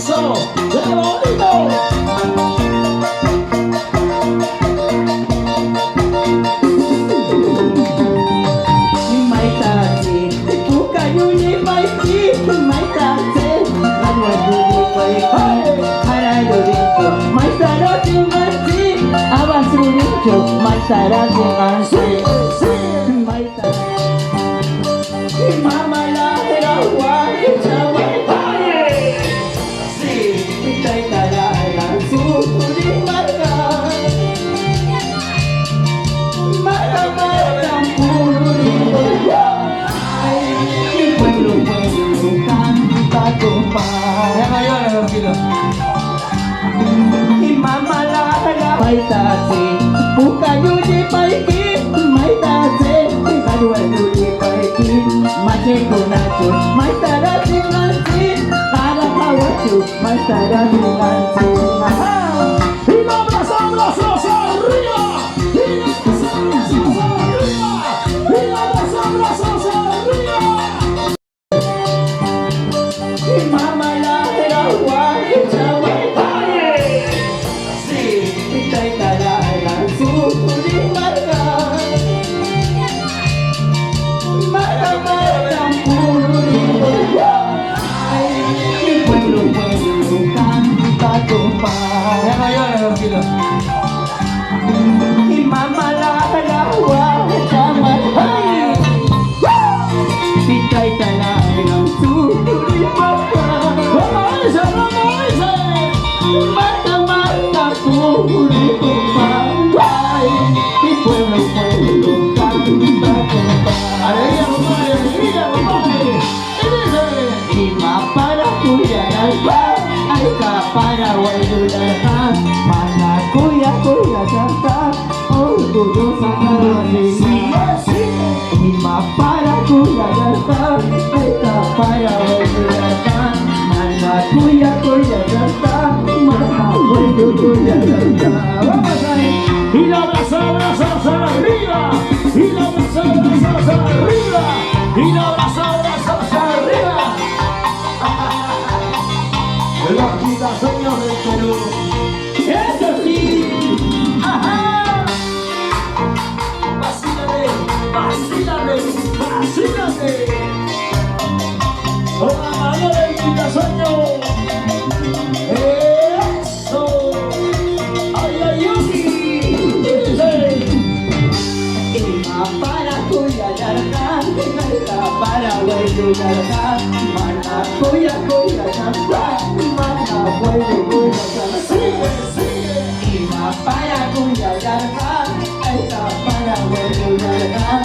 Eso, qué bonito. Mai taxi, buka yuni mai ki, mai taxi, lalu duri pai pai, harai duri ko, mai sara dimansi, awan suri ko, mai sara dimansi, mai taxi, mama lahir wali jawai pai, si kita kara suri marga, marga marga puri. Mai taxi, buka yuni pai ki, mai taxi, kadua yuni pai ki, mace kunacu, mai tara dimansi, para kawacu, mai tara dimansi. Y la abrazamos arriba. Y la abrazamos arriba. Y la abrazamos arriba. Mama lahir wali jawai pai, si kita kara suri marga, marga marga puri. Pueblo pueblo canta compás. Ya no llores, tranquilo. Mama lahir wali jawai pai, kita kara suri marga. Mata mata puri compás. Mi pueblo pueblo canta compás. Alegría, compadre, alegría, compadre. Y más para cuidar ay para guayular mana cuya cuya canta orgullosa así y más para cuidar ay para guayular mana cuya cuya canta mana cuya canta. Vamos ahí. Y la abrazamos arriba. Y la abrazamos arriba. Y la abrazamos arriba. Los quitasueños del Perú. Eso sí. ¡Ajá! Vacílame, vacílame, vacílame. Con la mano del quitasueño. Eso. Ay, ay, ay. Para cuya yarda, para guayular, mana cuya cuya canta, mana cuya cuya canta. Sigue, sigue. Y más para cuya yarda, para guayular,